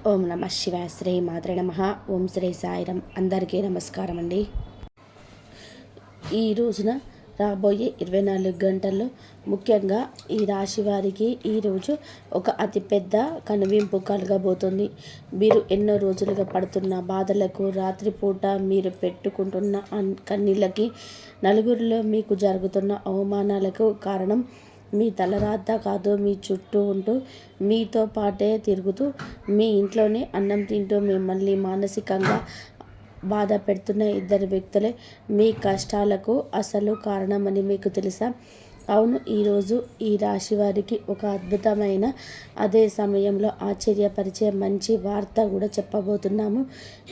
ఓం నమ శివాయ. శ్రీ మాత్రే నమః. ఓం శ్రీ సాయిరం. అందరికీ నమస్కారం అండి. ఈ రోజున రాబోయే 24 గంటల్లో ముఖ్యంగా ఈ రాశి వారికి ఈరోజు ఒక అతిపెద్ద కనువింపు కలగబోతుంది. మీరు ఎన్నో రోజులుగా పడుతున్న బాధలకు, రాత్రిపూట మీరు పెట్టుకుంటున్న కన్నీళ్ళకి, నలుగురిలో మీకు జరుగుతున్న అవమానాలకు కారణం మీ తలరాత కాదు. మీ చుట్టూ ఉంటూ, మీతో పాటే తిరుగుతూ, మీ ఇంట్లోనే అన్నం తింటూ మిమ్మల్ని మానసికంగా బాధ పెడుతున్న ఇద్దరు వ్యక్తులే మీ కష్టాలకు అసలు కారణమని మీకు తెలుసా? అవును, ఈరోజు ఈ రాశి వారికి ఒక అద్భుతమైన, అదే సమయంలో ఆశ్చర్యపరిచే మంచి వార్త కూడా చెప్పబోతున్నాము.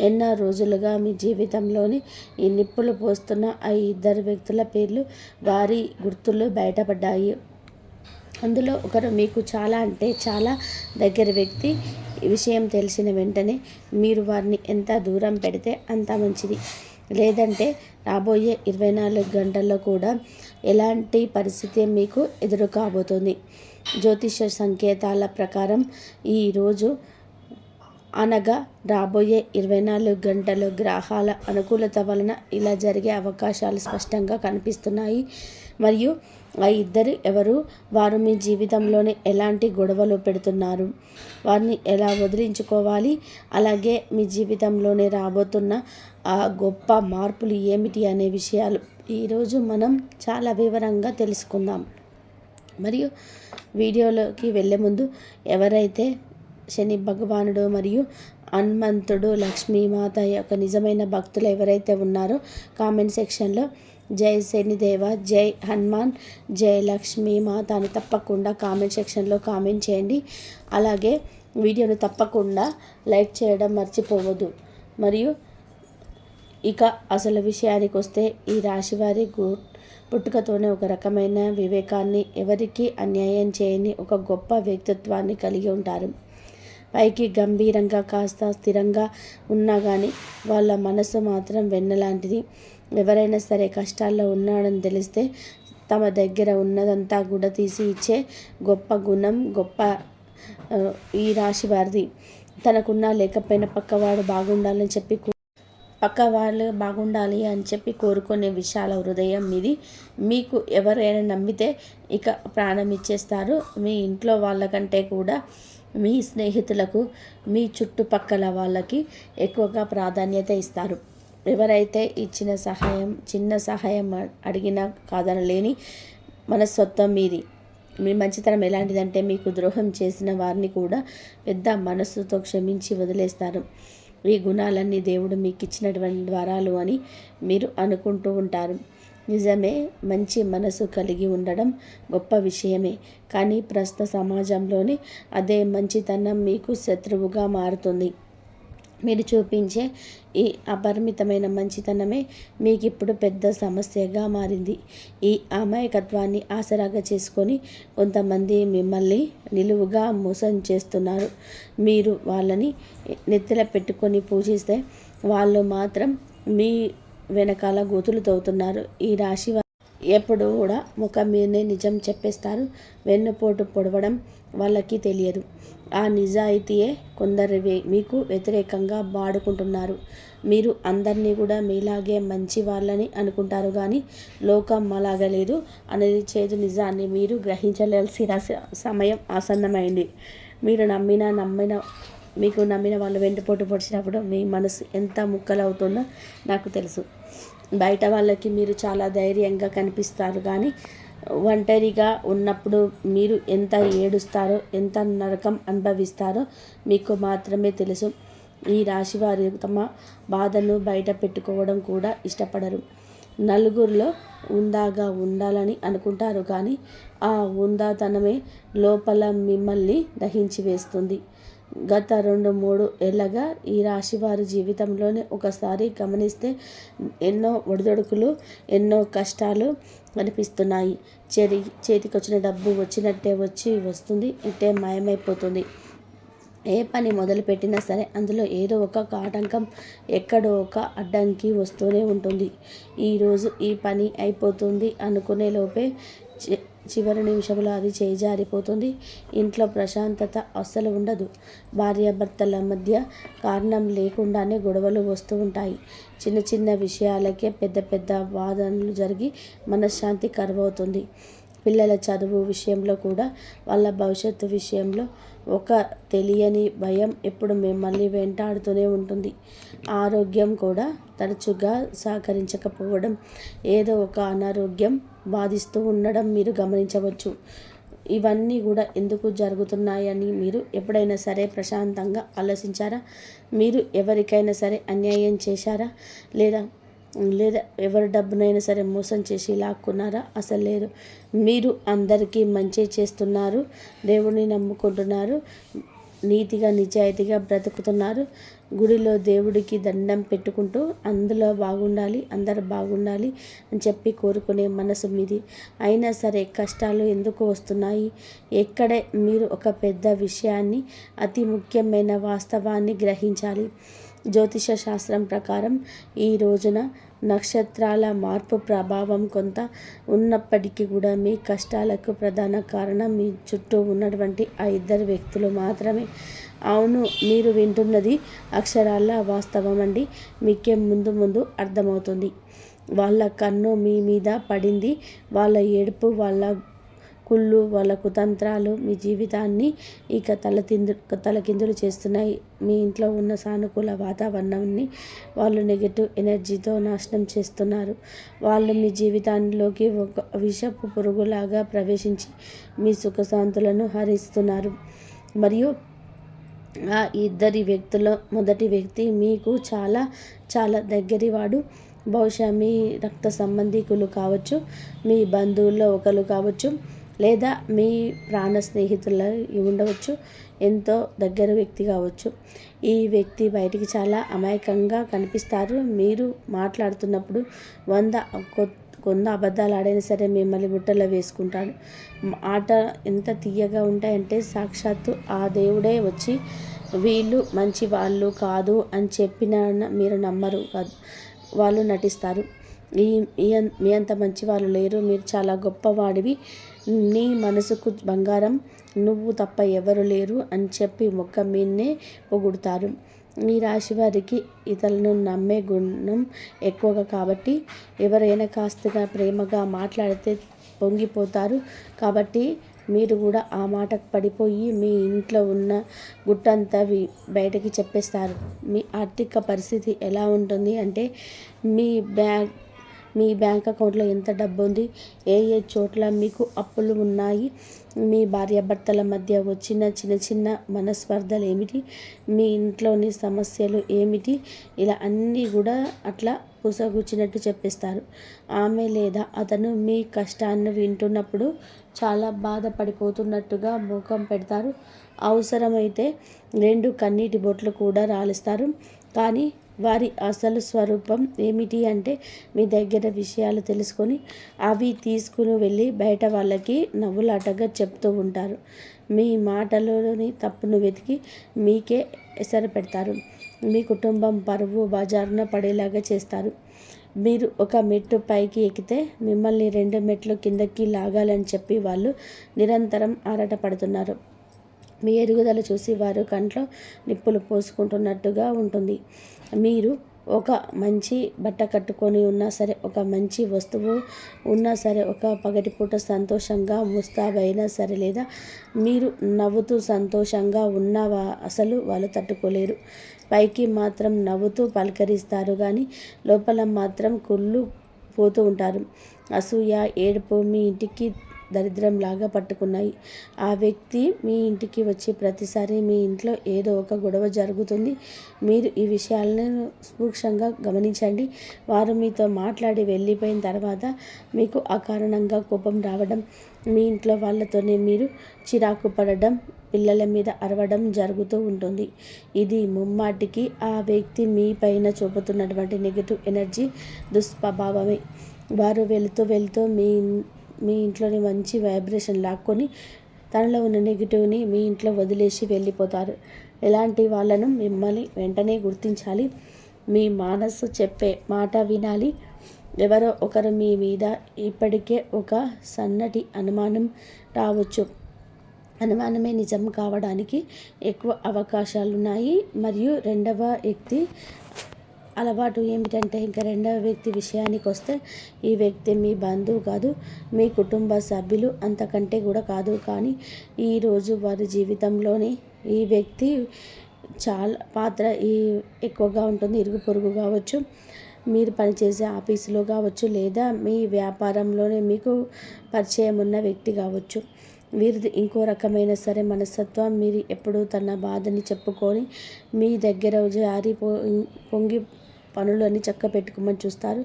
ఎన్నో రోజులుగా మీ జీవితంలోని ఈ నిప్పులు పోస్తున్న ఆ ఇద్దరు వ్యక్తుల పేర్లు, వారి గుర్తులు బయటపడ్డాయి. అందులో ఒకరు మీకు చాలా అంటే చాలా దగ్గర వ్యక్తి. ఈ విషయం తెలిసిన వెంటనే మీరు వారిని ఎంత దూరం పెడితే అంత మంచిది. లేదంటే రాబోయే 24 గంటల్లో కూడా ఎలాంటి పరిస్థితి మీకు ఎదురు కాబోతుంది. జ్యోతిష సంకేతాల ప్రకారం ఈరోజు అనగా రాబోయే 24 గంటలు గ్రహాల అనుకూలత వలన ఇలా జరిగే అవకాశాలు స్పష్టంగా కనిపిస్తున్నాయి. మరియు ఆ ఇద్దరు ఎవరు, వారు మీ జీవితంలోనే ఎలాంటి గొడవలు పెడుతున్నారు, వారిని ఎలా వదిలించుకోవాలి, అలాగే మీ జీవితంలోనే రాబోతున్న ఆ గొప్ప మార్పులు ఏమిటి అనే విషయాలు ఈరోజు మనం చాలా వివరంగా తెలుసుకుందాం. మరియు వీడియోలోకి వెళ్ళే ముందు ఎవరైతే శని భగవానుడు మరియు హనుమంతుడు, లక్ష్మీమాత యొక్క నిజమైన భక్తులు ఎవరైతే ఉన్నారో కామెంట్ సెక్షన్లో జై శనిదేవ, జై హనుమాన్, జై లక్ష్మీమాత అని తప్పకుండా కామెంట్ సెక్షన్లో కామెంట్ చేయండి. అలాగే వీడియోను తప్పకుండా లైక్ చేయడం మర్చిపోవద్దు. మరియు ఇక అసలు విషయానికి వస్తే, ఈ రాశివారి పుట్టుకతోనే ఒక రకమైన వివేకాన్ని, ఎవరికి అన్యాయం చేయని ఒక గొప్ప వ్యక్తిత్వాన్ని కలిగి ఉంటారు. పైకి గంభీరంగా కాస్త స్థిరంగా ఉన్నా కానీ వాళ్ళ మనసు మాత్రం వెన్నలాంటిది. ఎవరైనా సరే కష్టాల్లో ఉన్నాడని తెలిస్తే తమ దగ్గర ఉన్నదంతా కూడా తీసి ఇచ్చే గొప్ప గుణం గొప్ప ఈ రాశి వారిది. తనకున్నా లేకపోయినా పక్కవాడు బాగుండాలి అని చెప్పి కోరుకునే విశాల హృదయం మీది. మీకు ఎవరైనా నమ్మితే ఇక ప్రాణం ఇచ్చేస్తారు. మీ ఇంట్లో వాళ్ళకంటే కూడా మీ స్నేహితులకు, మీ చుట్టుపక్కల వాళ్ళకి ఎక్కువగా ప్రాధాన్యత ఇస్తారు. ఎవరైతే ఇచ్చిన సహాయం, చిన్న సహాయం అడిగినా కాదనలేని మనస్తత్వం మీది. మీ మంచితనం ఎలాంటిదంటే, మీకు ద్రోహం చేసిన వారిని కూడా పెద్ద మనస్సుతో క్షమించి వదిలేస్తారు. ఈ గుణాలన్నీ దేవుడు మీకు ఇచ్చినటువంటి వరాలు అని మీరు అనుకుంటూ ఉంటారు. నిజమే, మంచి మనసు కలిగి ఉండడం గొప్ప విషయమే. కానీ ప్రస్తుత సమాజంలోని అదే మంచితనం మీకు శత్రువుగా మారుతుంది. మీరు చూపించే ఈ అపరిమితమైన మంచితనమే మీకు ఇప్పుడు పెద్ద సమస్యగా మారింది. ఈ అమాయకత్వాన్ని ఆసరాగా చేసుకొని కొంతమంది మిమ్మల్ని నిలువుగా మోసం చేస్తున్నారు. మీరు వాళ్ళని నెత్తిన పెట్టుకొని పూజిస్తే వాళ్ళు మాత్రం మీ వెనకాల గోతులు తవ్వుతున్నారు. ఈ రాశి ఎప్పుడు కూడా ముఖం మీదనే నిజం చెప్పేస్తారు. వెన్నుపోటు పొడవడం వాళ్ళకి తెలియదు. ఆ నిజాయితీయే కొందరు మీకు వ్యతిరేకంగా వాడుకుంటున్నారు. మీరు అందరినీ కూడా మీలాగే మంచి వాళ్ళని అనుకుంటారు, కానీ లోకం అలాగే లేదు అనేది చేదు నిజాన్ని మీరు గ్రహించవలసిన సమయం ఆసన్నమైంది. మీరు మీకు నమ్మిన వాళ్ళు వెంటపోటు పొడిచినప్పుడు మీ మనసు ఎంత ముక్కలవుతుందో నాకు తెలుసు. బయట వాళ్ళకి మీరు చాలా ధైర్యంగా కనిపిస్తారు, కానీ ఒంటరిగా ఉన్నప్పుడు మీరు ఎంత ఏడుస్తారో, ఎంత నరకం అనుభవిస్తారో మీకు మాత్రమే తెలుసు. ఈ రాశి వారు తమ బాధను బయట పెట్టుకోవడం కూడా ఇష్టపడరు. నలుగురిలో ఉందాగా ఉండాలని అనుకుంటారు, కానీ ఆ ఉందాతనమే లోపల మిమ్మల్ని దహించి వేస్తుంది. గత 2-3 ఏళ్ళగా ఈ రాశి వారి జీవితంలోనే ఒకసారి గమనిస్తే ఎన్నో ఒడిదొడుకులు, ఎన్నో కష్టాలు కనిపిస్తున్నాయి. చేతికొచ్చిన డబ్బు వచ్చినట్టే వస్తుంది, ఇట్టే మాయమైపోతుంది. ఏ పని మొదలుపెట్టినా సరే అందులో ఏదో ఒక ఆటంకం, ఎక్కడో ఒక అడ్డంకి వస్తూనే ఉంటుంది. ఈరోజు ఈ పని అయిపోతుంది అనుకునే లోపే చివరి నిమిషంలో అది చేజారిపోతుంది. ఇంట్లో ప్రశాంతత అస్సలు ఉండదు. భార్యాభర్తల మధ్య కారణం లేకుండానే గొడవలు వస్తూ ఉంటాయి. చిన్న చిన్న విషయాలకే పెద్ద పెద్ద వాదనలు జరిగి మనశ్శాంతి కరువవుతుంది. పిల్లల చదువు విషయంలో కూడా, వాళ్ళ భవిష్యత్తు విషయంలో ఒక తెలియని భయం ఎప్పుడు మిమ్మల్ని వెంటాడుతూనే ఉంటుంది. ఆరోగ్యం కూడా తరచుగా సహకరించకపోవడం, ఏదో ఒక అనారోగ్యం బాధిస్తూ ఉండడం మీరు గమనించవచ్చు. ఇవన్నీ కూడా ఎందుకు జరుగుతున్నాయని మీరు ఎప్పుడైనా సరే ప్రశాంతంగా ఆలోచించారా? మీరు ఎవరికైనా సరే అన్యాయం చేశారా? లేదా లేదా ఎవరి డబ్బునైనా సరే మోసం చేసి లాక్కున్నారా? అసలు లేదు. మీరు అందరికీ మంచి చేస్తున్నారు, దేవుడిని నమ్ముకుంటున్నారు, నీతిగా నిజాయితీగా బ్రతుకుతున్నారు, గుడిలో దేవుడికి దండం పెట్టుకుంటూ అందులో బాగుండాలి, అందరు బాగుండాలి అని చెప్పి కోరుకునే మనసు మీది. అయినా సరే కష్టాలు ఎందుకు వస్తున్నాయి? ఎక్కడే మీరు ఒక పెద్ద విషయాన్ని, అతి ముఖ్యమైన వాస్తవాన్ని గ్రహించాలి. జ్యోతిష శాస్త్రం ప్రకారం ఈ రోజున నక్షత్రాల మార్పు ప్రభావం కొంత ఉన్నప్పటికీ కూడా మీ కష్టాలకు ప్రధాన కారణం మీ చుట్టూ ఉన్నటువంటి ఆ ఇద్దరు వ్యక్తులు మాత్రమే. అవును, మీరు వింటున్నది అక్షరాల వాస్తవం అండి. మీకే ముందు ముందు అర్థమవుతుంది. వాళ్ళ కన్ను మీ మీద పడింది. వాళ్ళ ఏడుపు, వాళ్ళ కుళ్ళు, వాళ్ళ కుతంత్రాలు మీ జీవితాన్ని ఇక తలకిందులు చేస్తున్నాయి. మీ ఇంట్లో ఉన్న సానుకూల వాతావరణాన్ని వాళ్ళు నెగటివ్ ఎనర్జీతో నాశనం చేస్తున్నారు. వాళ్ళు మీ జీవితాల్లోకి ఒక విషపు పురుగులాగా ప్రవేశించి మీ సుఖశాంతులను హరిస్తున్నారు. మరియు ఆ ఇద్దరి వ్యక్తుల మొదటి వ్యక్తి మీకు చాలా చాలా దగ్గరివాడు. బహుశా మీ రక్త సంబంధికులు కావచ్చు, మీ బంధువుల్లో ఒకరు కావచ్చు, లేదా మీ ప్రాణ స్నేహితులు ఉండవచ్చు, ఎంతో దగ్గర వ్యక్తి కావచ్చు. ఈ వ్యక్తి బయటికి చాలా అమాయకంగా కనిపిస్తారు. మీరు మాట్లాడుతున్నప్పుడు కొంత అబద్ధాలు ఆడైనా సరే మిమ్మల్ని బుట్టలో వేసుకుంటాడు. ఆట ఎంత తీయగా ఉంటాయంటే సాక్షాత్తు ఆ దేవుడే వచ్చి వీళ్ళు మంచి వాళ్ళు కాదు అని చెప్పిన మీరు నమ్మరు కాదు, వాళ్ళు నటిస్తారు. మీ అంత మంచి వాళ్ళు లేరు, మీరు చాలా గొప్పవాడివి, నీ మనసుకు బంగారం, నువ్వు తప్ప ఎవరు లేరు అని చెప్పి మొక్క మీన్నే పొగుడుతారు. ఈ రాశి వారికి ఇతరులను నమ్మే గుణం ఎక్కువగా కాబట్టి ఎవరైనా కాస్తగా ప్రేమగా మాట్లాడితే పొంగిపోతారు. కాబట్టి మీరు కూడా ఆ మాటకు పడిపోయి మీ ఇంట్లో ఉన్న గుట్టంతా బయటకి చెప్పేస్తారు. మీ ఆర్థిక పరిస్థితి ఎలా ఉంటుంది అంటే మీ బ్యాంక్ అకౌంట్లో ఎంత డబ్బు ఉంది, ఏ చోట్ల మీకు అప్పులు ఉన్నాయి, మీ భార్యాభర్తల మధ్య వచ్చిన చిన్న చిన్న మనస్పర్ధలు ఏమిటి, మీ ఇంట్లోని సమస్యలు ఏమిటి, ఇలా అన్నీ కూడా అట్లా పూసగుచ్చినట్టు చెప్పేస్తారు. ఆమె లేదా అతను మీ కష్టాన్ని వింటున్నప్పుడు చాలా బాధపడిపోతున్నట్టుగా ముఖం పెడతారు. అవసరమైతే 2 కన్నీటి బొట్లు కూడా రాలిస్తారు. కానీ వారి అసలు స్వరూపం ఏమిటి అంటే మీ దగ్గర విషయాలు తెలుసుకొని అవి తీసుకుని వెళ్ళి బయట వాళ్ళకి నవ్వులాటగా చెప్తూ ఉంటారు. మీ మాటలోని తప్పును వెతికి మీకే ఎసరు పెడతారు. మీ కుటుంబం పరువు బజారున పడేలాగా చేస్తారు. మీరు ఒక మెట్టు పైకి ఎక్కితే మిమ్మల్ని 2 మెట్లు కిందకి లాగాలని చెప్పి వాళ్ళు నిరంతరం ఆరాటపడుతున్నారు. మీ ఎదుగుదల చూసి వారు కంట్లో నిప్పులు పోసుకుంటున్నట్టుగా ఉంటుంది. మీరు ఒక మంచి బట్ట కట్టుకొని ఉన్నా సరే, ఒక మంచి వస్తువు ఉన్నా సరే, ఒక పగటిపూట సంతోషంగా ముస్తాబైనా సరే, లేదా మీరు నవ్వుతూ సంతోషంగా ఉన్నవా అసలు వాళ్ళు తట్టుకోలేరు. పైకి మాత్రం నవ్వుతూ పలకరిస్తారు కానీ లోపల మాత్రం కుళ్ళు పోతూ ఉంటారు. అసూయ, ఏడుపు మీ ఇంటికి దరిద్రంలాగా పట్టుకున్నాయి. ఆ వ్యక్తి మీ ఇంటికి వచ్చి ప్రతిసారి మీ ఇంట్లో ఏదో ఒక గొడవ జరుగుతుంది. మీరు ఈ విషయాలను సూక్ష్మంగా గమనించండి. వారు మీతో మాట్లాడి వెళ్ళిపోయిన తర్వాత మీకు అకారణంగా కోపం రావడం, మీ ఇంట్లో వాళ్ళతోనే మీరు చిరాకు పడడం, పిల్లల మీద అరవడం జరుగుతూ ఉంటుంది. ఇది ముమ్మాటికి ఆ వ్యక్తి మీ పైన చూపుతున్నటువంటి నెగిటివ్ ఎనర్జీ దుష్ప్రభావమే. వారు వెళుతూ మీ ఇంట్లోని మంచి వైబ్రేషన్ లాక్కొని తనలో ఉన్న నెగిటివ్ని మీ ఇంట్లో వదిలేసి వెళ్ళిపోతారు. ఎలాంటి వాళ్ళను మిమ్మల్ని వెంటనే గుర్తించాలి. మీ మనసు చెప్పే మాట వినాలి. ఎవరో ఒకరు మీ మీద ఇప్పటికే ఒక సన్నటి అనుమానం రావచ్చు. అనుమానమే నిజం కావడానికి ఎక్కువ అవకాశాలున్నాయి. మరియు రెండవ వ్యక్తి అలవాటు ఏమిటంటే, ఇంకా రెండవ వ్యక్తి విషయానికి వస్తే, ఈ వ్యక్తి మీ బంధువు కాదు, మీ కుటుంబ సభ్యులు అంతకంటే కూడా కాదు. కానీ ఈరోజు వారి జీవితంలోని ఈ వ్యక్తి చాలా పాత్ర ఎక్కువగా ఉంటుంది. ఇరుగు పొరుగు కావచ్చు, మీరు పనిచేసే ఆఫీసులో కావచ్చు, లేదా మీ వ్యాపారంలోనే మీకు పరిచయం ఉన్న వ్యక్తి కావచ్చు. వీరిది ఇంకో రకమైన సరే మనస్తత్వం. మీరు ఎప్పుడు తన బాధని చెప్పుకొని మీ దగ్గర జారి పొంగి పనులన్నీ చక్క పెట్టుకోమని చూస్తారు.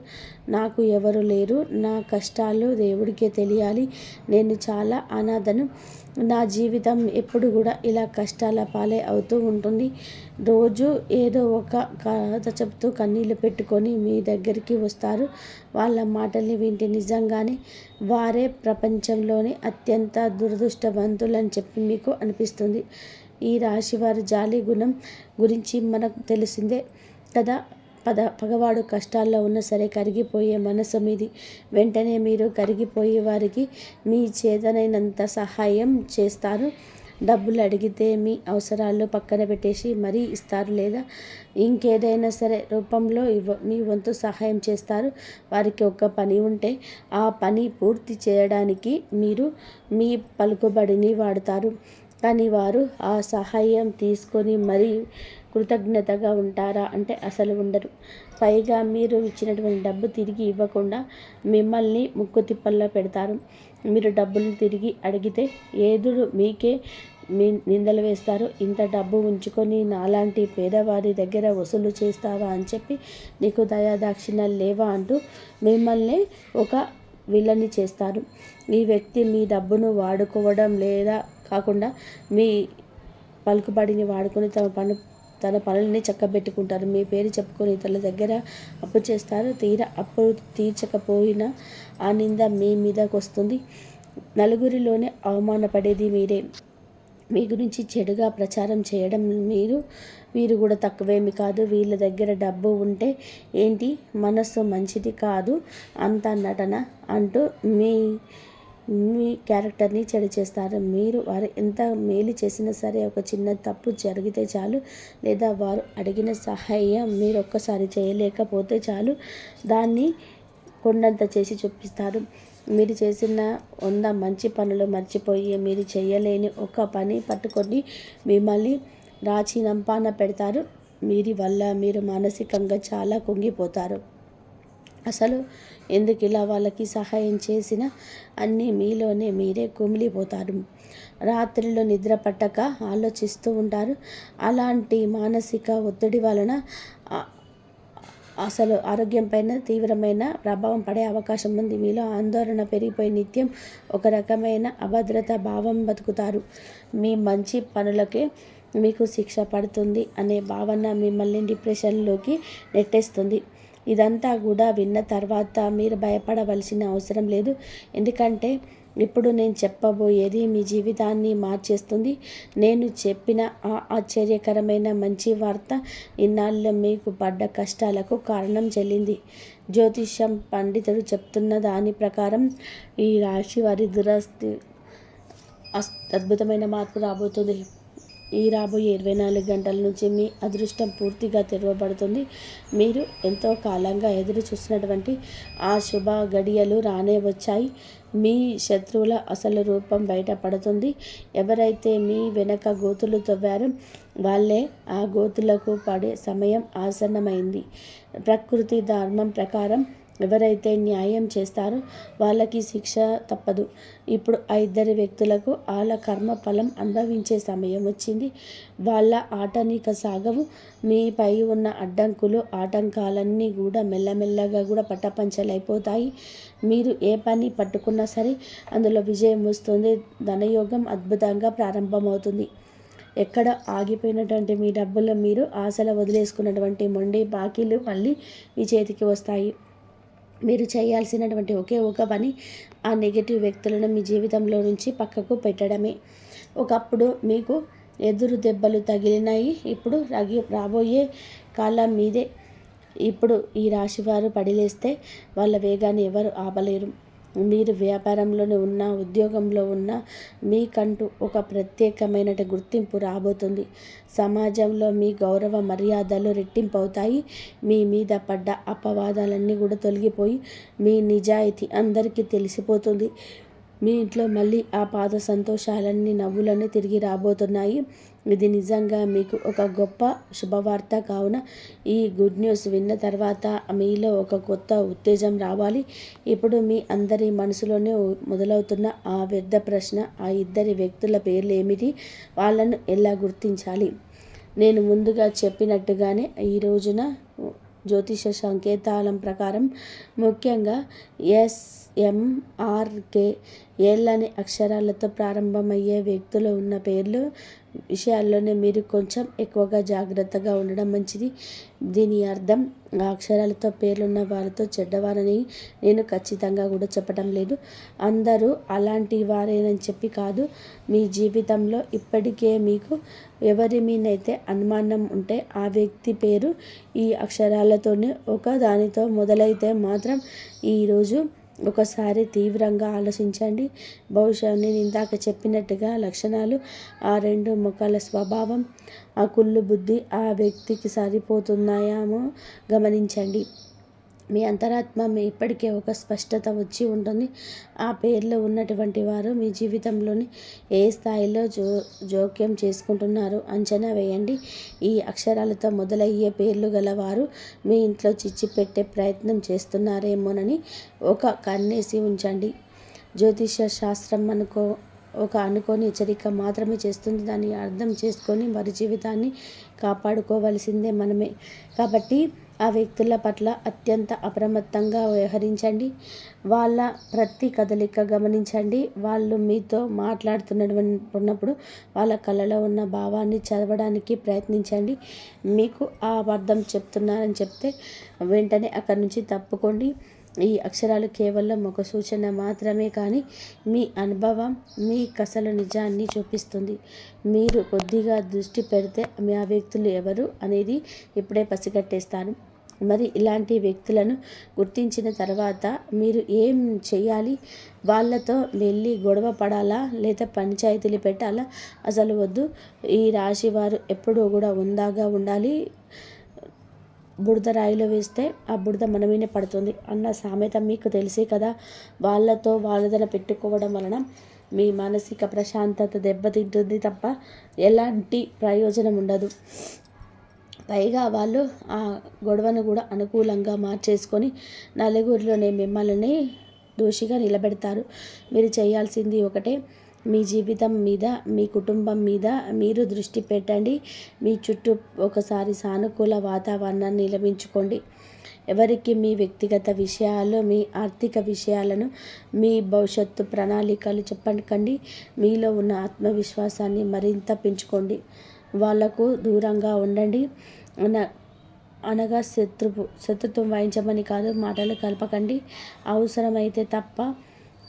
నాకు ఎవరు లేరు, నా కష్టాలు దేవుడికే తెలియాలి, నేను చాలా అనాథను, నా జీవితం ఎప్పుడు కూడా ఇలా కష్టాల పాలే అవుతూ ఉంటుంది. రోజు ఏదో ఒక కథ చెప్తూ కన్నీళ్ళు పెట్టుకొని మీ దగ్గరికి వస్తారు. వాళ్ళ మాటల్ని వింటే నిజంగానే వారే ప్రపంచంలోనే అత్యంత దురదృష్టవంతులని చెప్పి మీకు అనిపిస్తుంది. ఈ రాశి వారి జాలి గుణం గురించి మనకు తెలిసిందే కదా. పగవాడు కష్టాల్లో ఉన్న సరే కరిగిపోయే మనసు మీది. వెంటనే మీరు కరిగిపోయే వారికి మీ చేతనైనంత సహాయం చేస్తారు. డబ్బులు అడిగితే మీ అవసరాలు పక్కన పెట్టేసి మరీ ఇస్తారు, లేదా ఇంకేదైనా సరే రూపంలో మీ వంతు సహాయం చేస్తారు. వారికి ఒక పని ఉంటే ఆ పని పూర్తి చేయడానికి మీరు మీ పలుకుబడిని వాడతారు. కానీ వారు ఆ సహాయం తీసుకొని మరీ కృతజ్ఞతగా ఉంటారా అంటే అసలు ఉండరు. పైగా మీరు ఇచ్చినటువంటి డబ్బు తిరిగి ఇవ్వకుండా మిమ్మల్ని ముక్కు తిప్పల్లో పెడతారు. మీరు డబ్బులు తిరిగి అడిగితే ఎదురు మీకే నిందలు వేస్తారు. ఇంత డబ్బు ఉంచుకొని నాలాంటి పేదవారి దగ్గర వసూలు చేస్తావా అని చెప్పి, నీకు దయాదాక్షిణ్యాలు లేవా అంటూ మిమ్మల్ని ఒక విలని చేస్తారు. ఈ వ్యక్తి మీ డబ్బును వాడుకోవడం లేదా కాకుండా మీ పలుకుబడిని వాడుకొని తన పనులని చక్కబెట్టుకుంటారు. మీ పేరు చెప్పుకొని ఇతరుల దగ్గర అప్పు చేస్తారు. తీరా అప్పు తీర్చకపోయినా ఆ నింద మీ మీదకి వస్తుంది. నలుగురిలోనే అవమానపడేది మీరే. మీ గురించి చెడుగా ప్రచారం చేయడం వీరు కూడా తక్కువేమి కాదు. వీళ్ళ దగ్గర డబ్బు ఉంటే ఏంటి, మనస్సు మంచిది కాదు, అంతా నటన అంటూ మీ క్యారెక్టర్ని చెడు చేస్తారు. మీరు వారు ఎంత మేలు చేసినా సరే ఒక చిన్న తప్పు జరిగితే చాలు, లేదా వారు అడిగిన సహాయం మీరు ఒక్కసారి చేయలేకపోతే చాలు, దాన్ని కొండంత చేసి చూపిస్తారు. మీరు చేసిన 100 మంచి పనులు మర్చిపోయి మీరు చేయలేని ఒక పని పట్టుకొని మిమ్మల్ని రాచినంపాన పెడతారు. వీరి వల్ల మీరు మానసికంగా చాలా కుంగిపోతారు. అసలు ఎందుకు ఇలా వాళ్ళకి సహాయం చేసినా అన్నీ మీలోనే మీరే కుమిలిపోతారు. రాత్రిలో నిద్ర పట్టక ఆలోచిస్తూ ఉంటారు. అలాంటి మానసిక ఒత్తిడి వలన అసలు ఆరోగ్యం పైన తీవ్రమైన ప్రభావం పడే అవకాశం ఉంది. మీలో ఆందోళన పెరిగిపోయి నిత్యం ఒక రకమైన అభద్రత భావం బతుకుతారు. మీ మంచి పనులకే మీకు శిక్ష పడుతుంది అనే భావన మిమ్మల్ని డిప్రెషన్లోకి నెట్టేస్తుంది. ఇదంతా కూడా విన్న తర్వాత మీరు భయపడవలసిన అవసరం లేదు. ఎందుకంటే ఇప్పుడు నేను చెప్పబోయేది మీ జీవితాన్ని మార్చేస్తుంది. నేను చెప్పిన ఆ ఆశ్చర్యకరమైన మంచి వార్త ఇన్నాళ్ళు మీకు పడ్డ కష్టాలకు కారణం చెల్లింది. జ్యోతిష్యం పండితుడు చెప్తున్న దాని ప్రకారం ఈ రాశి వారి దురస్తి అద్భుతమైన మార్పు రాబోతుంది. ఈ రాబోయే 24 గంటల నుంచి మీ అదృష్టం పూర్తిగా తెరవబడుతుంది. మీరు ఎంతో కాలంగా ఎదురు చూస్తున్నటువంటి ఆ శుభ గడియలు రానే వచ్చాయి. మీ శత్రువుల అసలు రూపం బయటపడుతుంది. ఎవరైతే మీ వెనక గోతులు తవ్వారో వాళ్ళే ఆ గోతులకు పడే సమయం ఆసన్నమైంది. ప్రకృతి ధర్మం ప్రకారం ఎవరైతే న్యాయం చేస్తారో వాళ్ళకి శిక్ష తప్పదు. ఇప్పుడు ఆ 2 వ్యక్తులకు వాళ్ళ కర్మ ఫలం అనుభవించే సమయం వచ్చింది. వాళ్ళ ఆటనిక సాగవు. మీపై ఉన్న అడ్డంకులు ఆటంకాలన్నీ కూడా మెల్లమెల్లగా కూడా పట్టపంచలైపోతాయి. మీరు ఏ పని పట్టుకున్నా సరే అందులో విజయం వస్తుంది. ధనయోగం అద్భుతంగా ప్రారంభమవుతుంది. ఎక్కడ ఆగిపోయినటువంటి మీ డబ్బులు, మీరు ఆశలు వదిలేసుకున్నటువంటి మొండి బాకీలు మళ్ళీ మీ చేతికి వస్తాయి. మీరు చేయాల్సినటువంటి ఒకే ఒక పని ఆ నెగిటివ్ వ్యక్తులను మీ జీవితంలో నుంచి పక్కకు పెట్టడమే. ఒకప్పుడు మీకు ఎదురు దెబ్బలు తగిలినాయి, ఇప్పుడు రాబోయే కాలం మీదే. ఇప్పుడు ఈ రాశివారు పడిలేస్తే వాళ్ళ వేగాన్ని ఎవరు ఆపలేరు. మీరు వ్యాపారంలోనే ఉన్నా, ఉద్యోగంలో ఉన్నా మీకంటూ ఒక ప్రత్యేకమైన గుర్తింపు రాబోతుంది. సమాజంలో మీ గౌరవ మర్యాదలు రెట్టింపు అవుతాయి. మీ మీద పడ్డ అపవాదాలన్నీ కూడా తొలగిపోయి మీ నిజాయితీ అందరికీ తెలిసిపోతుంది. మీ ఇంట్లో మళ్ళీ ఆ పాత సంతోషాలన్నీ, నవ్వులన్నీ తిరిగి రాబోతున్నాయి. ఇది నిజంగా మీకు ఒక గొప్ప శుభవార్త. కావున ఈ గుడ్ న్యూస్ విన్న తర్వాత మీలో ఒక కొత్త ఉత్తేజం రావాలి. ఇప్పుడు మీ అందరి మనసులోనే మొదలవుతున్న ఆ వ్యర్థ ప్రశ్న, ఆ ఇద్దరి వ్యక్తుల పేర్లు ఏమిటి? వాళ్ళను ఎలా గుర్తించాలి? నేను ముందుగా చెప్పినట్టుగానే ఈ రోజున జ్యోతిష సంకేతాలం ప్రకారం ముఖ్యంగా SMRK ఏళ్ళని అక్షరాలతో ప్రారంభమయ్యే వ్యక్తులు ఉన్న పేర్లు విషయాల్లోనే మీరు కొంచెం ఎక్కువగా జాగ్రత్తగా ఉండడం మంచిది. దీని అర్థం ఆ అక్షరాలతో పేర్లున్న వారితో చెడ్డవారని నేను ఖచ్చితంగా కూడా చెప్పడం లేదు. అందరూ అలాంటి వారేనని చెప్పి కాదు. మీ జీవితంలో ఇప్పటికే మీకు ఎవరి మీదైతే అనుమానం ఉంటే ఆ వ్యక్తి పేరు ఈ అక్షరాలతోనే ఒక దానితో మొదలైతే మాత్రం ఈరోజు ఒకసారి తీవ్రంగా ఆలోచించండి. బహుశా నేను ఇందాక చెప్పినట్టుగా లక్షణాలు, ఆ రెండు ముఖాల స్వభావం, ఆ కుళ్ళు బుద్ధి ఆ వ్యక్తికి సరిపోతున్నాయేమో గమనించండి. మీ అంతరాత్మ ఇప్పటికే ఒక స్పష్టత వచ్చి ఉంటుంది. ఆ పేర్లో ఉన్నటువంటి వారు మీ జీవితంలోని ఏ స్థాయిలో జోక్యం చేసుకుంటున్నారు అంచనా వేయండి. ఈ అక్షరాలతో మొదలయ్యే పేర్లు గలవారు మీ ఇంట్లో చిచ్చు పెట్టే ప్రయత్నం చేస్తున్నారేమోనని ఒక కన్నేసి ఉంచండి. జ్యోతిష శాస్త్రం ఒక అనుకోని హెచ్చరిక మాత్రమే చేస్తుంది. దాన్ని అర్థం చేసుకొని వారి జీవితాన్ని కాపాడుకోవలసిందే మనమే. కాబట్టి ఆ వ్యక్తుల పట్ల అత్యంత అప్రమత్తంగా వ్యవహరించండి. వాళ్ళ ప్రతి కదలిక గమనించండి. వాళ్ళు మీతో మాట్లాడుతున్నప్పుడు వాళ్ళ కళ్ళలో ఉన్న భావాన్ని చదవడానికి ప్రయత్నించండి. మీకు ఆ అబద్ధం చెప్తున్నారని చెప్తే వెంటనే అక్కడి నుంచి తప్పుకోండి. ఈ అక్షరాలు కేవలం ఒక సూచన మాత్రమే, కానీ మీ అనుభవం మీకసలు నిజాన్ని చూపిస్తుంది. మీరు కొద్దిగా దృష్టి పెడితే మీ ఆ వ్యక్తులు ఎవరు అనేది ఇప్పుడే పసిగట్టేస్తారు. మరి ఇలాంటి వ్యక్తులను గుర్తించిన తర్వాత మీరు ఏం చేయాలి? వాళ్ళతో వెళ్ళి గొడవ పడాలా, లేదా పంచాయతీలు పెట్టాలా? అసలు వద్దు. ఈ రాశి వారు ఎప్పుడూ కూడా ఉందాగా ఉండాలి. బురద రాయిలో వేస్తే ఆ బురద మన మీదే పడుతుంది అన్న సామెత మీకు తెలిసే కదా. వాళ్ళతో వాదన పెట్టుకోవడం వలన మీ మానసిక ప్రశాంతత దెబ్బతింటుంది తప్ప ఎలాంటి ప్రయోజనం ఉండదు. పైగా వాళ్ళు ఆ గొడవను కూడా అనుకూలంగా మార్చేసుకొని నలుగురిలోనే మిమ్మల్ని దోషిగా నిలబెడతారు. మీరు చేయాల్సింది ఒకటే, మీ జీవితం మీద, మీ కుటుంబం మీద మీరు దృష్టి పెట్టండి. మీ చుట్టూ ఒకసారి సానుకూల వాతావరణాన్ని నిలబించుకోండి. ఎవరికి మీ వ్యక్తిగత విషయాలు, మీ ఆర్థిక విషయాలను, మీ భవిష్యత్తు ప్రణాళికలు చెప్పకండి. మీలో ఉన్న ఆత్మవిశ్వాసాన్ని మరింత పెంచుకోండి. వాళ్లకు దూరంగా ఉండండి. అనగా శత్రుత్వం వహించమని కాదు, మాటలు కలపకండి. అవసరమైతే తప్ప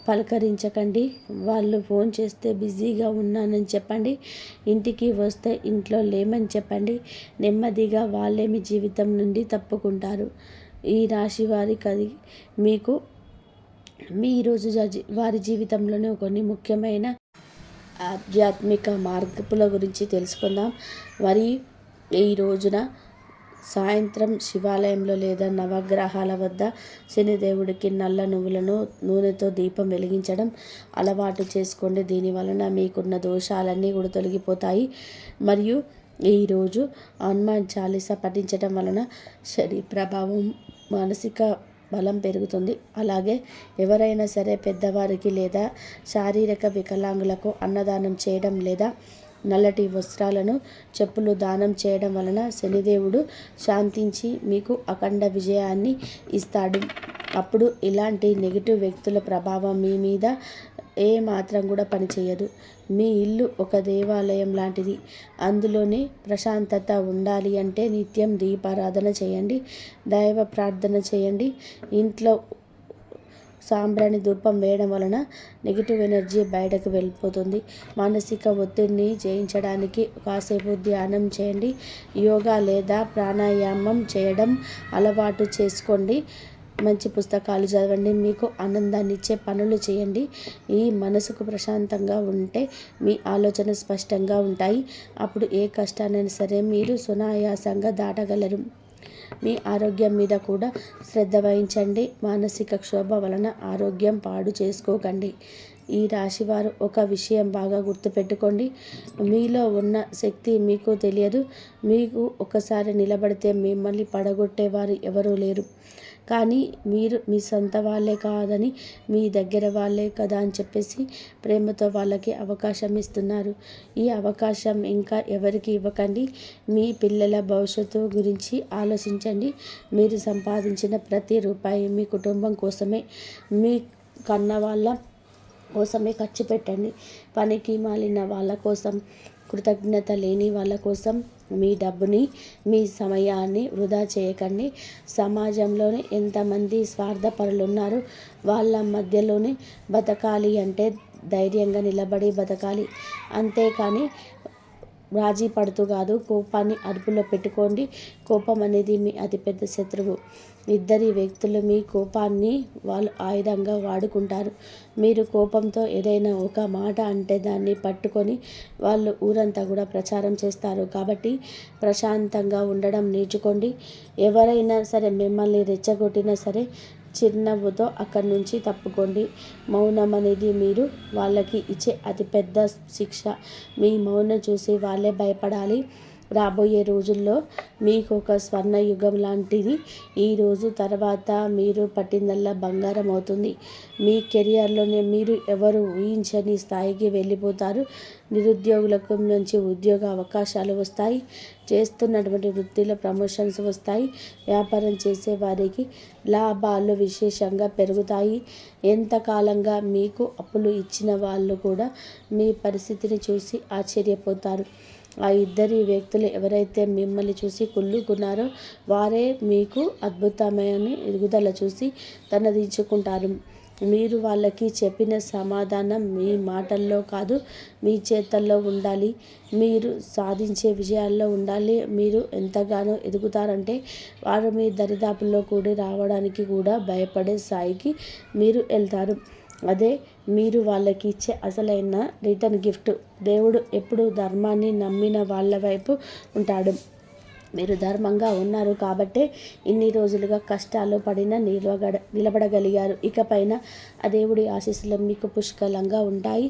పలకరించకండి. వాళ్ళు ఫోన్ చేస్తే బిజీగా ఉన్నానని చెప్పండి. ఇంటికి వస్తే ఇంట్లో లేమని చెప్పండి. నెమ్మదిగా వాళ్ళే మీ జీవితం నుండి తప్పుకుంటారు. ఈ రాశి వారికి మీకు ఈరోజు వారి జీవితంలోనే కొన్ని ముఖ్యమైన ఆధ్యాత్మిక మార్పుల గురించి తెలుసుకుందాం. మరి ఈ రోజున సాయంత్రం శివాలయంలో లేదా నవగ్రహాల వద్ద శనిదేవుడికి నల్ల నువ్వులను నూనెతో దీపం వెలిగించడం అలవాటు చేసుకోండి. దీని వలన మీకున్న దోషాలన్నీ కూడా తొలగిపోతాయి. మరియు ఈరోజు హనుమాన్ చాలీసా పఠించడం వలన శరీర ప్రభావం, మానసిక బలం పెరుగుతుంది. అలాగే ఎవరైనా సరే పెద్దవారికి లేదా శారీరక వికలాంగులకు అన్నదానం చేయడం లేదా నల్లటి వస్త్రాలను, చెప్పులు దానం చేయడం వలన శనిదేవుడు శాంతించి మీకు అఖండ విజయాన్ని ఇస్తాడు. అప్పుడు ఇలాంటి నెగిటివ్ వ్యక్తుల ప్రభావం మీ మీద ఏ మాత్రం కూడా పనిచేయదు. మీ ఇల్లు ఒక దేవాలయం లాంటిది. అందులోనే ప్రశాంతత ఉండాలి అంటే నిత్యం దీపారాధన చేయండి, దైవ ప్రార్థన చేయండి. ఇంట్లో సాంబ్రాణి ధూపం వేయడం వలన నెగిటివ్ ఎనర్జీ బయటకు వెళ్ళిపోతుంది. మానసిక ఒత్తిడిని జయించడానికి కాసేపు ధ్యానం చేయండి. యోగా లేదా ప్రాణాయామం చేయడం అలవాటు చేసుకోండి. మంచి పుస్తకాలు చదవండి. మీకు ఆనందాన్ని ఇచ్చే పనులు చేయండి. ఈ మనసుకు ప్రశాంతంగా ఉంటే మీ ఆలోచన స్పష్టంగా ఉంటాయి. అప్పుడు ఏ కష్టాన్నైనా సరే మీరు సునాయాసంగా దాటగలరు. మీ ఆరోగ్యం మీద కూడా శ్రద్ధ వహించండి. మానసిక క్షోభ వలన ఆరోగ్యం పాడు చేసుకోకండి. ఈ రాశివారు ఒక విషయం బాగా గుర్తుపెట్టుకోండి. మీలో ఉన్న శక్తి మీకు తెలియదు. మీకు ఒకసారి నిలబడితే మిమ్మల్ని పడగొట్టేవారు ఎవరూ లేరు. కానీ మీరు మీ సొంత వాళ్ళే కాదని, మీ దగ్గర వాళ్ళే కదా అని చెప్పేసి ప్రేమతో వాళ్ళకి అవకాశం ఇస్తున్నారు. ఈ అవకాశం ఇంకా ఎవరికి ఇవ్వకండి. మీ పిల్లల భవిష్యత్తు గురించి ఆలోచించండి. మీరు సంపాదించిన ప్రతి రూపాయి మీ కుటుంబం కోసమే, మీ కన్న వాళ్ళ కోసమే ఖర్చు పెట్టండి. పనికి మాలిన వాళ్ళ కోసం, కృతజ్ఞత లేని వాళ్ళ కోసం మీ డబ్బుని, మీ సమయాన్ని వృధా చేయకండి. సమాజంలోనే ఎంతమంది స్వార్థపరులు ఉన్నారు. వాళ్ళ మధ్యలోనే బతకాలి అంటే ధైర్యంగా నిలబడి బతకాలి. అంతేకాని రాజీ పడుతూ కాదు. కోపాన్ని అదుపులో పెట్టుకోండి. కోపం అనేది మీ అతిపెద్ద శత్రువు. ఇద్దరి వ్యక్తులు మీ కోపాన్ని వాళ్ళు ఆయుధంగా వాడుకుంటారు. మీరు కోపంతో ఏదైనా ఒక మాట అంటే దాన్ని పట్టుకొని వాళ్ళు ఊరంతా కూడా ప్రచారం చేస్తారు. కాబట్టి ప్రశాంతంగా ఉండడం నేర్చుకోండి. ఎవరైనా సరే మిమ్మల్ని రెచ్చగొట్టినా సరే చిరునవ్వుతో అక్కడి నుంచి తప్పుకోండి. మౌనం అనేది మీరు వాళ్ళకి ఇచ్చే అతిపెద్ద శిక్ష. మీ మౌనం చూసి వాళ్ళే భయపడాలి. రాబోయే రోజుల్లో మీకు ఒక స్వర్ణయుగం లాంటిది. ఈ రోజు తర్వాత మీరు పట్టిందల్లా బంగారం అవుతుంది. మీ కెరియర్లోనే మీరు ఎవరు ఊహించని స్థాయికి వెళ్ళిపోతారు. నిరుద్యోగులకు నుంచి ఉద్యోగ అవకాశాలు వస్తాయి. చేస్తున్నటువంటి వృత్తిలో ప్రమోషన్స్ వస్తాయి. వ్యాపారం చేసే వారికి లాభాలు విశేషంగా పెరుగుతాయి. ఎంతకాలంగా మీకు అప్పులు ఇచ్చిన వాళ్ళు కూడా మీ పరిస్థితిని చూసి ఆశ్చర్యపోతారు. ఆ ఇద్దరి వ్యక్తులు ఎవరైతే మిమ్మల్ని చూసి కుళ్ళుకున్నారో వారే మీకు అద్భుతమైన ఎదుగుదల చూసి తనదించుకుంటారు. మీరు వాళ్ళకి చెప్పిన సమాధానం మీ మాటల్లో కాదు, మీ చేతల్లో ఉండాలి. మీరు సాధించే విజయాల్లో ఉండాలి. మీరు ఎంతగానో ఎదుగుతారంటే వారు మీ దరిదాపుల్లో కూడి రావడానికి కూడా భయపడే స్థాయికి మీరు వెళ్తారు. అదే మీరు వాళ్ళకి ఇచ్చే అసలైన రిటర్న్ గిఫ్ట్. దేవుడు ఎప్పుడు ధర్మాన్ని నమ్మిన వాళ్ళ వైపు ఉంటాడు. మీరు ధర్మంగా ఉన్నారు కాబట్టే ఇన్ని రోజులుగా కష్టాలు పడిన నిలబడగలిగారు. ఇకపైన ఆ దేవుడి ఆశీస్సులు మీకు పుష్కలంగా ఉంటాయి.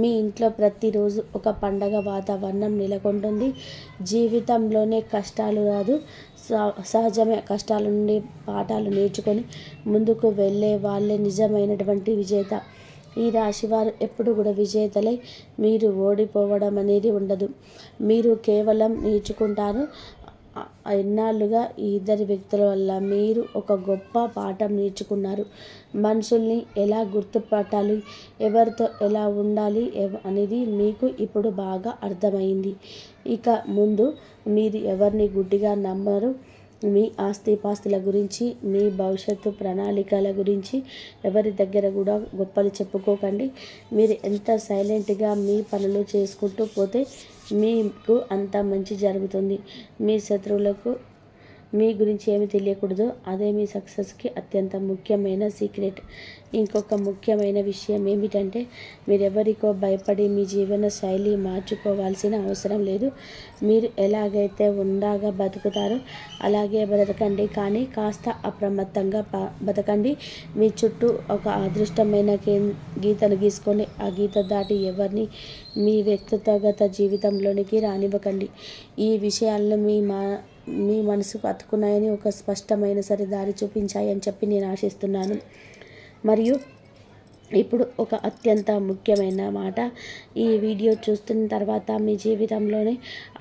మీ ఇంట్లో ప్రతిరోజు ఒక పండగ వాతావరణం నెలకొంటుంది. జీవితంలోనే కష్టాలు రాదు, సహజమే. కష్టాల నుండి పాఠాలు నేర్చుకొని ముందుకు వెళ్ళే వాళ్ళే నిజమైనటువంటి విజేత. ఈ రాశివారు ఎప్పుడు కూడా విజేతలై మీరు ఓడిపోవడం అనేది ఉండదు. మీరు కేవలం నేర్చుకుంటారు. ఎన్నాళ్ళుగా ఈ ఇద్దరి వ్యక్తుల వల్ల మీరు ఒక గొప్ప పాఠం నేర్చుకున్నారు. మనుషుల్ని ఎలా గుర్తుపట్టాలి, ఎవరితో ఎలా ఉండాలి అనేది మీకు ఇప్పుడు బాగా అర్థమైంది. ఇక ముందు మీరు ఎవరిని గుడ్డిగా నమ్మరు. మీ ఆస్తిపాస్తుల గురించి, మీ భవిష్యత్తు ప్రణాళికల గురించి ఎవరి దగ్గర కూడా గొప్పలు చెప్పుకోకండి. మీరు ఎంత సైలెంట్గా మీ పనులు చేసుకుంటూ పోతే మీకు అంత మంచి జరుగుతుంది. మీ శత్రువులకు మీ గురించి ఏమి తెలియకూడదు. అదే మీ సక్సెస్కి అత్యంత ముఖ్యమైన సీక్రెట్. ఇంకొక ముఖ్యమైన విషయం ఏమిటంటే మీరెవరికో భయపడి మీ జీవన శైలి మార్చుకోవాల్సిన అవసరం లేదు. మీరు ఎలాగైతే ఉండాగా బతుకుతారో అలాగే బతకండి. కానీ కాస్త అప్రమత్తంగా బతకండి. మీ చుట్టూ ఒక అదృష్టమైన గీతను గీసుకొని ఆ గీత దాటి ఎవరిని మీ వ్యక్తిగత జీవితంలోనికి రానివ్వకండి. ఈ విషయాలను మీ మనసుకు అతుకున్నాయని, ఒక స్పష్టమైన సరే దారి చూపించాయని చెప్పి నేను ఆశిస్తున్నాను. మరియు ఇప్పుడు ఒక అత్యంత ముఖ్యమైన మాట. ఈ వీడియో చూస్తున్న తర్వాత మీ జీవితంలోనే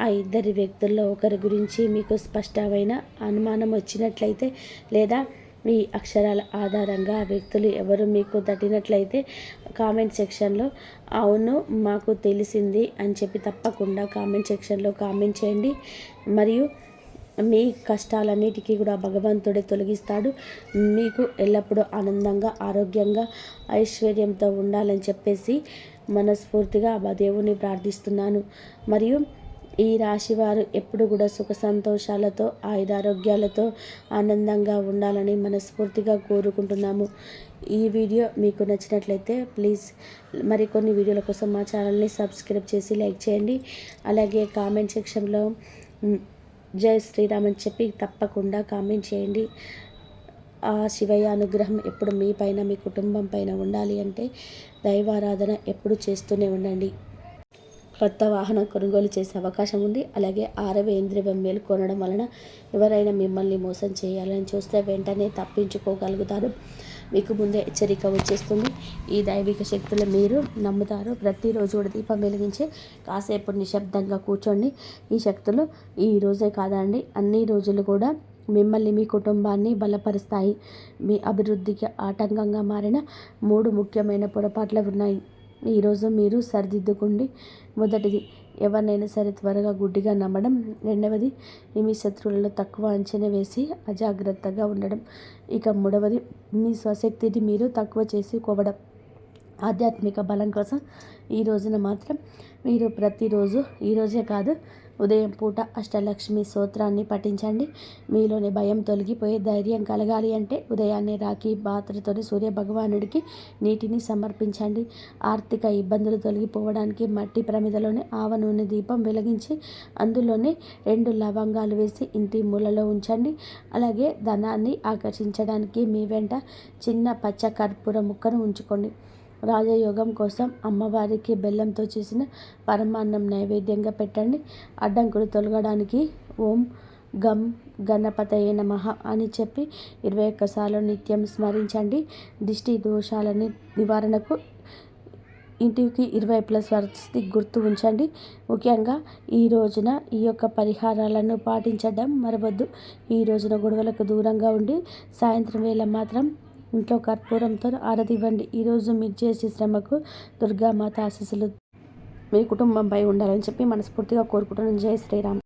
ఆ ఇద్దరి వ్యక్తుల్లో ఒకరి గురించి మీకు స్పష్టమైన అనుమానం వచ్చినట్లయితే, లేదా ఈ అక్షరాల ఆధారంగా ఆ వ్యక్తులు ఎవరు మీకు తట్టినట్లయితే కామెంట్ సెక్షన్లో అవును మాకు తెలిసింది అని చెప్పి తప్పకుండా కామెంట్ సెక్షన్లో కామెంట్ చేయండి. మరియు మీ కష్టాలన్నిటికీ కూడా భగవంతుడే తొలగిస్తాడు. మీకు ఎల్లప్పుడూ ఆనందంగా, ఆరోగ్యంగా, ఐశ్వర్యంతో ఉండాలని చెప్పేసి మనస్ఫూర్తిగా ఆ దేవుని ప్రార్థిస్తున్నాను. మరియు ఈ రాశివారు ఎప్పుడు కూడా సుఖ సంతోషాలతో, ఆయురారోగ్యాలతో ఆనందంగా ఉండాలని మనస్ఫూర్తిగా కోరుకుంటున్నాము. ఈ వీడియో మీకు నచ్చినట్లయితే ప్లీజ్ మరికొన్ని వీడియోల కోసం మా ఛానల్ని సబ్స్క్రైబ్ చేసి లైక్ చేయండి. అలాగే కామెంట్ సెక్షన్లో జై శ్రీరామ్ అని చెప్పి తప్పకుండా కామెంట్ చేయండి. ఆ శివయ్య అనుగ్రహం ఎప్పుడు మీ పైన, మీ కుటుంబం పైన ఉండాలి అంటే దైవారాధన ఎప్పుడు చేస్తూనే ఉండండి. కొత్త వాహనం కొనుగోలు చేసే అవకాశం ఉంది. అలాగే 6వ ఇంద్రియం మేలుకొనడం వలన ఎవరైనా మిమ్మల్ని మోసం చేయాలని చూస్తే వెంటనే తప్పించుకోగలుగుతారు. మీకు ముందే హెచ్చరిక వచ్చేస్తుంది. ఈ దైవిక శక్తులు మీరు నమ్ముతారు. ప్రతిరోజు కూడా దీపం వెలిగించి కాసేపు నిశ్శబ్దంగా కూర్చోండి. ఈ శక్తులు ఈ రోజే కాదండి, అన్ని రోజులు కూడా మిమ్మల్ని, మీ కుటుంబాన్ని బలపరుస్తాయి. మీ అభివృద్ధికి ఆటంకంగా మారిన 3 ముఖ్యమైన పొరపాట్లు ఉన్నాయి. ఈరోజు మీరు సరిదిద్దుకోండి. మొదటిది, ఎవరినైనా సరే త్వరగా గుడ్డిగా నమ్మడం. రెండవది, మీ శత్రువులలో తక్కువ అంచనా వేసి అజాగ్రత్తగా ఉండడం. ఇక మూడవది, మీ స్వశక్తిని మీరు తక్కువ చేసుకోవడం. ఆధ్యాత్మిక బలం కోసం ఈ రోజున మాత్రం మీరు ప్రతిరోజు, ఈరోజే కాదు ఉదయం పూట అష్టలక్ష్మి స్తోత్రాన్ని పఠించండి. మీలోని భయం తొలగిపోయి ధైర్యం కలగాలి అంటే ఉదయాన్నే రాఖీ పాత్రతోని సూర్య భగవానుడికి నీటిని సమర్పించండి. ఆర్థిక ఇబ్బందులు తొలగిపోవడానికి మట్టి ప్రమిదలోనే ఆవ నూనె దీపం వెలిగించి అందులోనే 2 లవంగాలు వేసి ఇంటి మూలలో ఉంచండి. అలాగే ధనాన్ని ఆకర్షించడానికి మీ వెంట చిన్న పచ్చ కర్పూర ముక్కను ఉంచుకోండి. రాజయోగం కోసం అమ్మవారికి బెల్లంతో చేసిన పరమాన్నం నైవేద్యంగా పెట్టండి. అడ్డంకులు తొలగడానికి ఓం గం గణపతయే నమః అని చెప్పి 21 సార్లు నిత్యం స్మరించండి. దిష్టి దోషాలని నివారణకు ఇంటికి 20+ స్వస్తి గుర్తు ఉంచండి. ముఖ్యంగా ఈ రోజున ఈ యొక్క పరిహారాలను పాటించడం మరవద్దు. ఈ రోజున గొడవలకు దూరంగా ఉండి సాయంత్రం వేళ మాత్రం ఇంట్లో కర్పూరంతో ఆరతి ఇవ్వండి. ఈరోజు మీరు చేసే శ్రమకు దుర్గామాత ఆశీస్సులు మీ కుటుంబంపై ఉండాలని చెప్పి మనస్ఫూర్తిగా కోరుకుంటున్నాను. జై శ్రీరామ్.